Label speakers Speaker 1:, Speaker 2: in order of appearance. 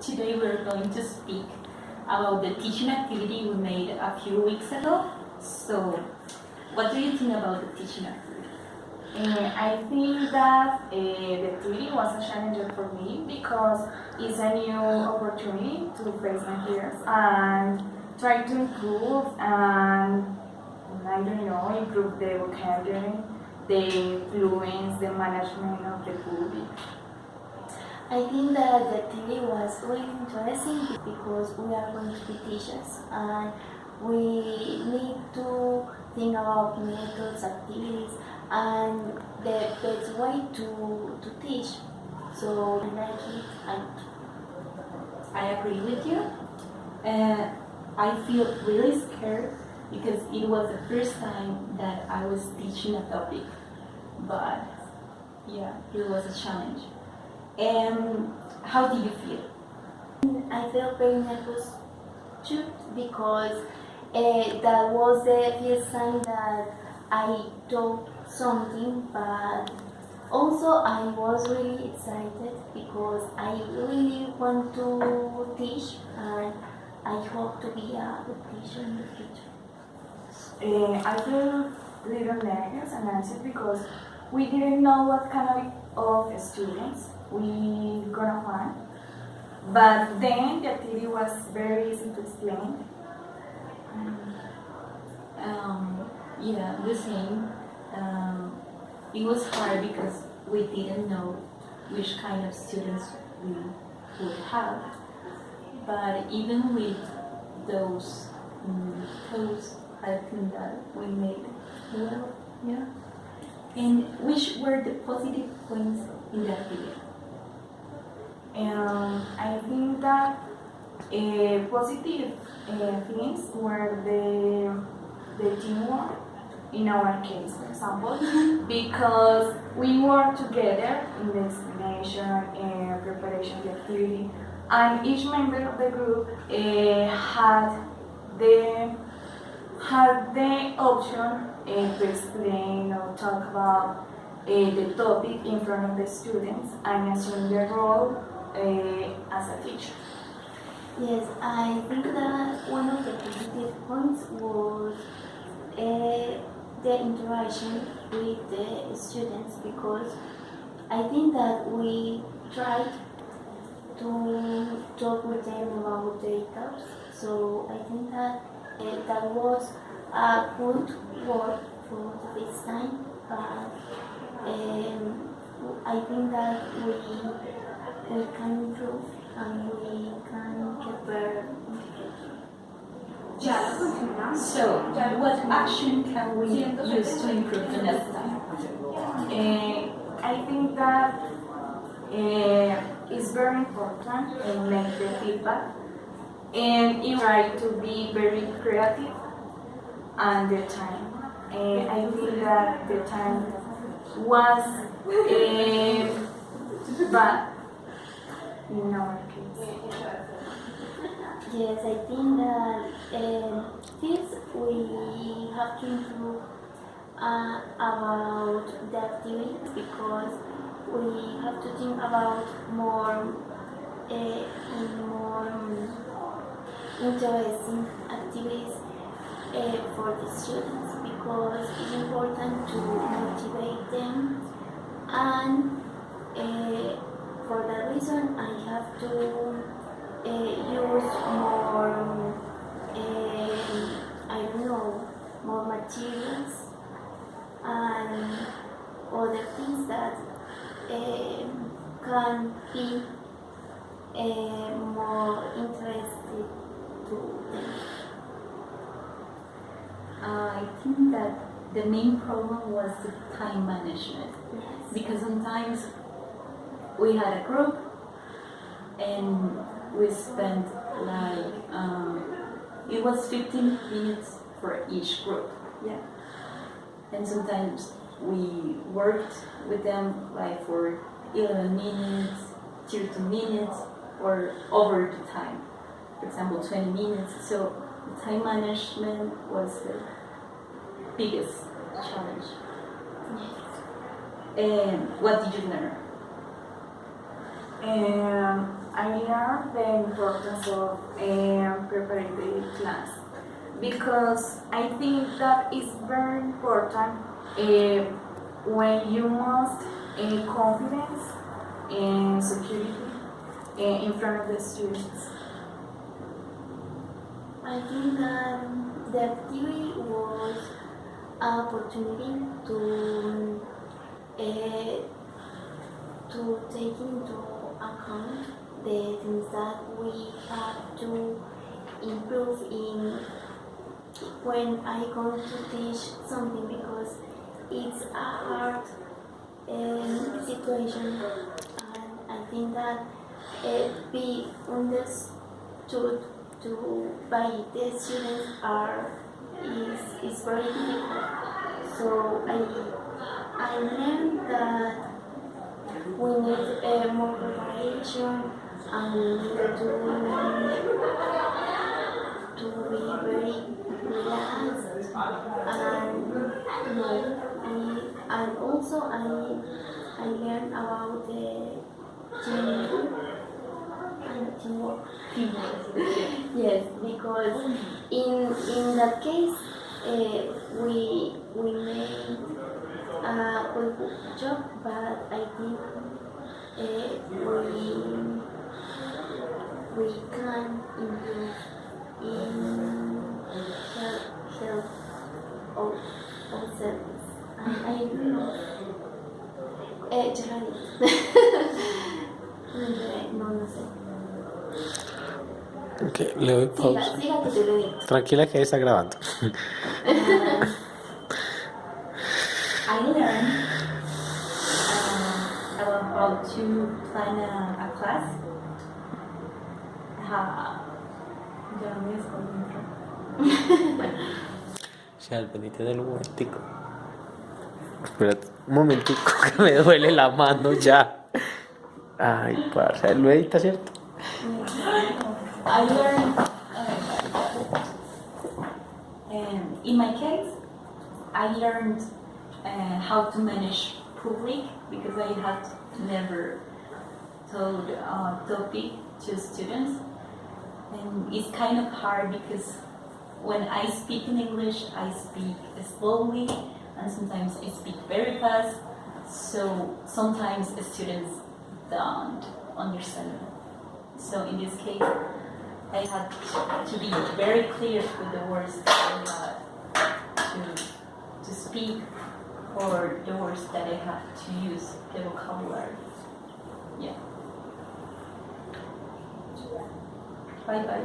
Speaker 1: Today we're going to speak about the teaching activity we made a few weeks ago. So, what do you think about the teaching activity?
Speaker 2: I think that the activity was a challenge for me because it's a new opportunity to face my fears and try to improve and I don't know, improve the vocabulary, the fluence, the management of the public.
Speaker 3: I think that the activity was really interesting because we are going to be teachers and we need to think about methods, activities, and the best way to teach. So I like it and
Speaker 1: I agree with you. I feel really scared because it was the first time that I was teaching a topic. But yeah, it was a challenge. And how do you feel?
Speaker 3: I felt very nervous too because that was the first time that I taught something, but also I was really excited because I really want to teach and I hope to be a good teacher in the future.
Speaker 2: I feel a little nervous and anxious because we didn't know what kind of students we gonna find. But then the activity was very easy to explain.
Speaker 1: Yeah, the same. It was hard because we didn't know which kind of students we would have. But even with those posts, I think that we made well. Yeah. And which were the positive points in that video?
Speaker 2: I think that positive things were the teamwork in our case, for example, because we worked together in the explanation and preparation of the activity, and each member of the group had the option to explain or talk about the topic in front of the students and assume their role as a teacher.
Speaker 3: Yes, I think that one of the positive points was the interaction with the students because I think that we tried to talk with them about their doubts. So I think that that was a good work for the first time. But I think that we can improve and we can get better.
Speaker 1: So, what action can we use to improve the next time?
Speaker 2: I think that it's very important to make the feedback and you try to be very creative and the time. I think that the time was bad in our case.
Speaker 3: Yes, I think that first we have to improve about the activities because we have to think about more interesting activities for the students because it's important to motivate them and for that reason I have to use more I don't know, more materials and other things that can be more interesting to them.
Speaker 1: I think that the main problem was the time management.
Speaker 3: Yes.
Speaker 1: Because sometimes we had a group and we spent like it was 15 minutes for each group. Yeah. And sometimes we worked with them like for 11 minutes, 32 minutes, or over the time. For example, 20 minutes. So the time management was the biggest challenge. And what did you learn?
Speaker 2: I learned the importance of preparing the class because I think that is very important when you must confidence and security in front of the students.
Speaker 3: I think that the activity was an opportunity to take into account the things that we have to improve in when I go to teach something because it's a hard situation and I think that be understood by the students is very difficult. So I learned that we need more preparation and we need to be very relaxed and also I learned about the teamwork. Yes, because in that case we made a good job, but I think we can improve in help of ourselves. I Geraldine. No sé.
Speaker 4: Ok, le doy pausa.
Speaker 3: Siga que te lo digo.
Speaker 4: Tranquila que ahí está grabando.
Speaker 1: I learned about how to plan a class. Ya me desconcentré.
Speaker 4: Ya, venite del momentico. Espérate, un momentico que me duele la mano ya. Ay, parce, lo edita, ¿cierto?
Speaker 1: I learned, in my case, I learned how to manage public because I had never taught topic to students, and it's kind of hard because when I speak in English, I speak slowly, and sometimes I speak very fast. So sometimes the students don't understand. So in this case, I had to be very clear with the words that I had to speak or the words that I have to use, the vocabulary. Yeah. Bye bye.